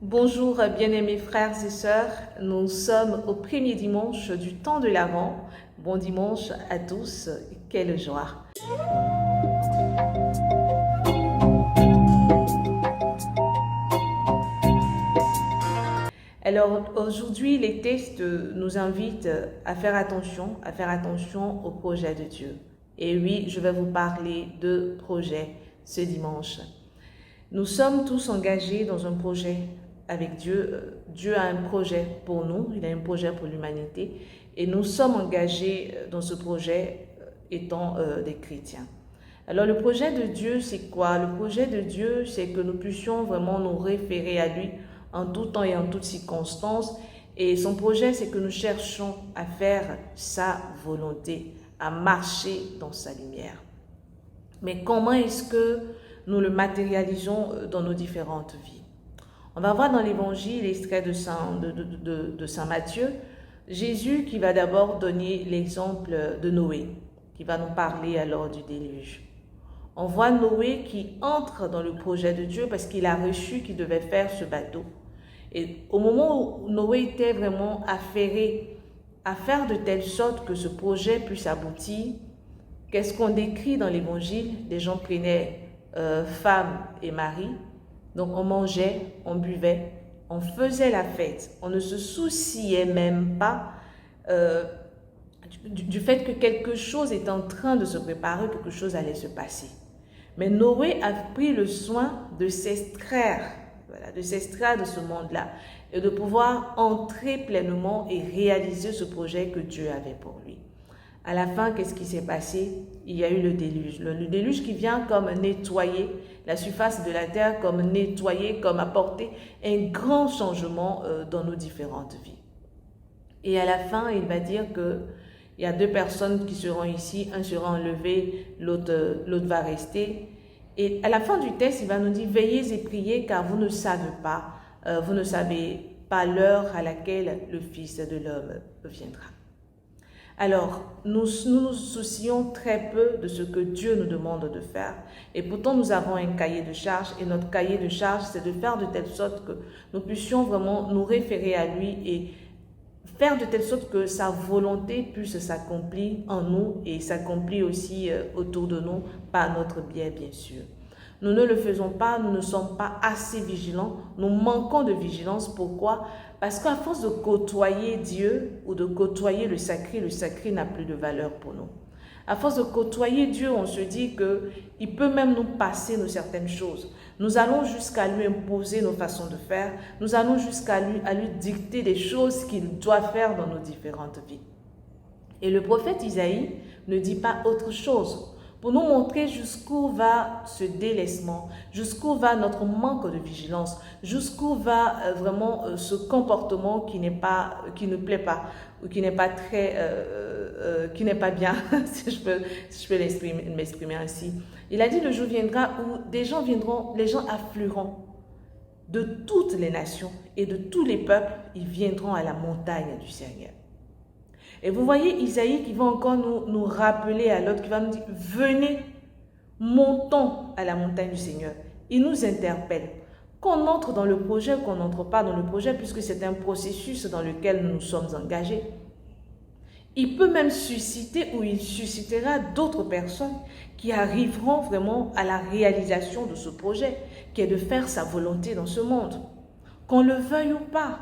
Bonjour bien-aimés frères et sœurs, nous sommes au premier dimanche du temps de l'Avent. Bon dimanche à tous, quelle joie! Alors aujourd'hui, les textes nous invitent à faire attention au projet de Dieu. Et oui, je vais vous parler de projet ce dimanche. Nous sommes tous engagés dans un projet avec Dieu. Dieu a un projet pour nous, il a un projet pour l'humanité et nous sommes engagés dans ce projet étant des chrétiens. Alors le projet de Dieu, c'est quoi? Le projet de Dieu, c'est que nous puissions vraiment nous référer à lui en tout temps et en toutes circonstances. Et son projet, c'est que nous cherchons à faire sa volonté, à marcher dans sa lumière. Mais comment est-ce que nous le matérialisons dans nos différentes vies? On va voir dans l'évangile, extrait de Saint Matthieu, Jésus qui va d'abord donner l'exemple de Noé, qui va nous parler alors du déluge. On voit Noé qui entre dans le projet de Dieu parce qu'il a reçu qu'il devait faire ce bateau. Et au moment où Noé était vraiment affairé à faire de telle sorte que ce projet puisse aboutir, qu'est-ce qu'on décrit dans l'évangile? Les gens prenaient femme et mari, donc on mangeait, on buvait, on faisait la fête, on ne se souciait même pas du fait que quelque chose est en train de se préparer, quelque chose allait se passer. Mais Noé a pris le soin de s'extraire, de s'extraire de ce monde-là et de pouvoir entrer pleinement et réaliser ce projet que Dieu avait pour lui. À la fin, qu'est-ce qui s'est passé? Il y a eu le déluge. Le déluge qui vient comme nettoyer la surface de la terre, comme nettoyer, comme apporter un grand changement dans nos différentes vies. Et à la fin, il va dire que il y a deux personnes qui seront ici, un sera enlevé, l'autre va rester. Et à la fin du texte, il va nous dire, veillez et priez car vous ne savez pas l'heure à laquelle le Fils de l'homme viendra. Alors, nous nous soucions très peu de ce que Dieu nous demande de faire. Et pourtant, nous avons un cahier de charge. Et notre cahier de charge, c'est de faire de telle sorte que nous puissions vraiment nous référer à lui et faire de telle sorte que sa volonté puisse s'accomplir en nous et s'accomplir aussi autour de nous par notre biais, bien sûr. Nous ne le faisons pas, nous ne sommes pas assez vigilants, nous manquons de vigilance. Pourquoi? Parce qu'à force de côtoyer Dieu ou de côtoyer le sacré n'a plus de valeur pour nous. À force de côtoyer Dieu, on se dit qu'il peut même nous passer certaines choses. Nous allons jusqu'à lui imposer nos façons de faire. Nous allons jusqu'à lui dicter des choses qu'il doit faire dans nos différentes vies. Et le prophète Isaïe ne dit pas autre chose pour nous montrer jusqu'où va ce délaissement, jusqu'où va notre manque de vigilance, jusqu'où va vraiment ce comportement qui ne plaît pas ou qui n'est pas qui n'est pas bien, si je peux m'exprimer ainsi. Il a dit le jour viendra où les gens afflueront de toutes les nations et de tous les peuples, ils viendront à la montagne du Seigneur. Et vous voyez Isaïe qui va encore nous rappeler à l'autre, qui va nous dire, venez, montons à la montagne du Seigneur. Il nous interpelle. Qu'on entre dans le projet, qu'on n'entre pas dans le projet, puisque c'est un processus dans lequel nous sommes engagés. Il peut même susciter ou il suscitera d'autres personnes qui arriveront vraiment à la réalisation de ce projet, qui est de faire sa volonté dans ce monde. Qu'on le veuille ou pas.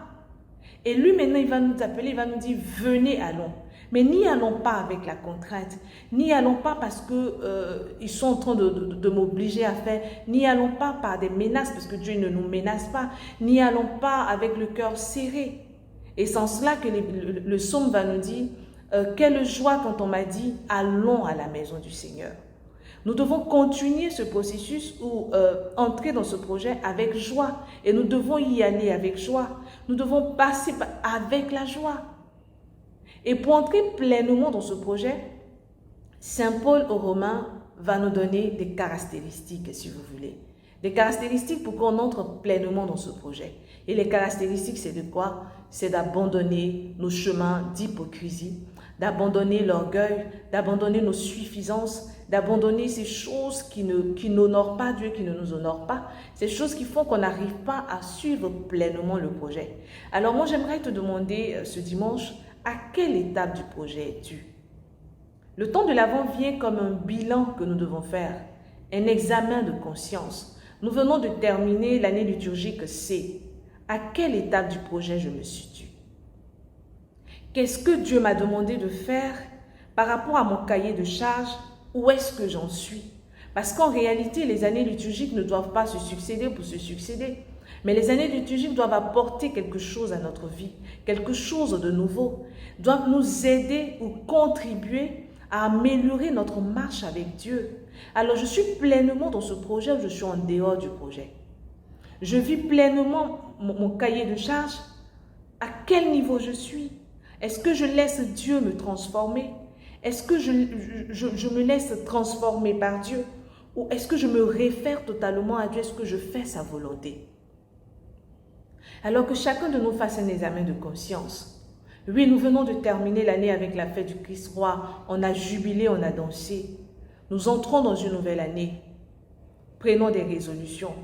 Et lui, maintenant, il va nous appeler, il va nous dire, venez, allons. Mais n'y allons pas avec la contrainte, n'y allons pas parce qu'ils sont en train de m'obliger à faire, n'y allons pas par des menaces, parce que Dieu ne nous menace pas, n'y allons pas avec le cœur serré. Et c'est en cela que le psaume va nous dire, quelle joie quand on m'a dit, allons à la maison du Seigneur. Nous devons continuer ce processus ou entrer dans ce projet avec joie. Et nous devons y aller avec joie. Nous devons passer avec la joie. Et pour entrer pleinement dans ce projet, Saint Paul aux Romains va nous donner des caractéristiques, si vous voulez. Des caractéristiques pour qu'on entre pleinement dans ce projet. Et les caractéristiques, c'est de quoi? C'est d'abandonner nos chemins d'hypocrisie, d'abandonner l'orgueil, d'abandonner nos suffisances, d'abandonner ces choses qui n'honorent pas Dieu, qui ne nous honorent pas, ces choses qui font qu'on n'arrive pas à suivre pleinement le projet. Alors moi, j'aimerais te demander ce dimanche, à quelle étape du projet es-tu? Le temps de l'Avent vient comme un bilan que nous devons faire, un examen de conscience. Nous venons de terminer l'année liturgique C. À quelle étape du projet je me situe? Qu'est-ce que Dieu m'a demandé de faire par rapport à mon cahier de charge? Où est-ce que j'en suis? Parce qu'en réalité, les années liturgiques ne doivent pas se succéder pour se succéder. Mais les années liturgiques doivent apporter quelque chose à notre vie, quelque chose de nouveau, doivent nous aider ou contribuer à améliorer notre marche avec Dieu. Alors je suis pleinement dans ce projet ou je suis en dehors du projet? Je vis pleinement mon cahier de charge? À quel niveau je suis? Est-ce que je laisse Dieu me transformer? Est-ce que je me laisse transformer par Dieu? Ou est-ce que je me réfère totalement à Dieu? Est-ce que je fais sa volonté? Alors que chacun de nous fasse un examen de conscience. Oui, nous venons de terminer l'année avec la fête du Christ roi. On a jubilé, on a dansé. Nous entrons dans une nouvelle année. Prenons des résolutions.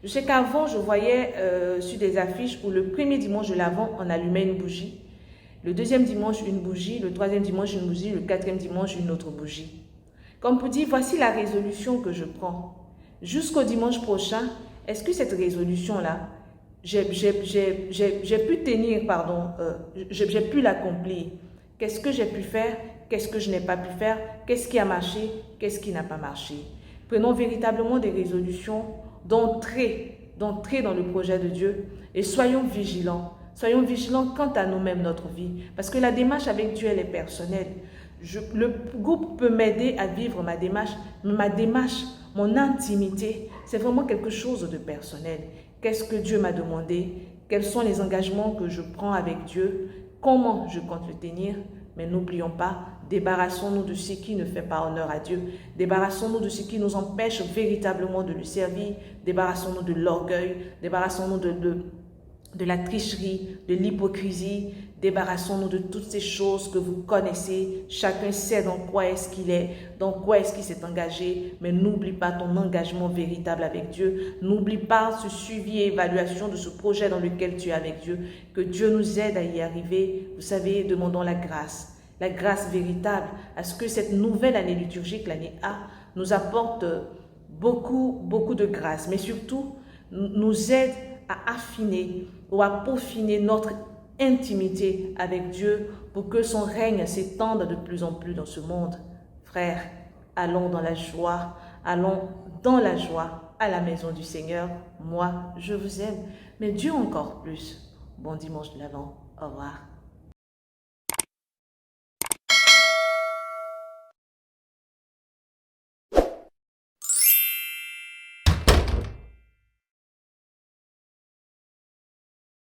Je sais qu'avant, je voyais sur des affiches où le premier dimanche de l'Avent, on allumait une bougie. Le deuxième dimanche, une bougie. Le troisième dimanche, une bougie. Le quatrième dimanche, une autre bougie. Comme pour dire, voici la résolution que je prends. Jusqu'au dimanche prochain, est-ce que cette résolution-là, j'ai pu tenir, j'ai pu l'accomplir? Qu'est-ce que j'ai pu faire? Qu'est-ce que je n'ai pas pu faire? Qu'est-ce qui a marché? Qu'est-ce qui n'a pas marché? Prenons véritablement des résolutions d'entrer dans le projet de Dieu et soyons vigilants. Soyons vigilants quant à nous-mêmes, notre vie. Parce que la démarche avec Dieu, elle est personnelle. Le groupe peut m'aider à vivre ma démarche, mais ma démarche, mon intimité, c'est vraiment quelque chose de personnel. Qu'est-ce que Dieu m'a demandé? Quels sont les engagements que je prends avec Dieu? Comment je compte le tenir? Mais n'oublions pas, débarrassons-nous de ce qui ne fait pas honneur à Dieu. Débarrassons-nous de ce qui nous empêche véritablement de le servir. Débarrassons-nous de l'orgueil. Débarrassons-nous de la tricherie, de l'hypocrisie. Débarrassons-nous de toutes ces choses que vous connaissez. Chacun sait dans quoi est-ce qu'il est, dans quoi est-ce qu'il s'est engagé. Mais n'oublie pas ton engagement véritable avec Dieu. N'oublie pas ce suivi et évaluation de ce projet dans lequel tu es avec Dieu. Que Dieu nous aide à y arriver. Vous savez, demandons la grâce véritable, à ce que cette nouvelle année liturgique, l'année A, nous apporte beaucoup de grâce, mais surtout nous aide à affiner ou à peaufiner notre intimité avec Dieu pour que son règne s'étende de plus en plus dans ce monde. Frères, allons dans la joie à la maison du Seigneur. Moi, je vous aime, mais Dieu encore plus. Bon dimanche de l'Avent. Au revoir.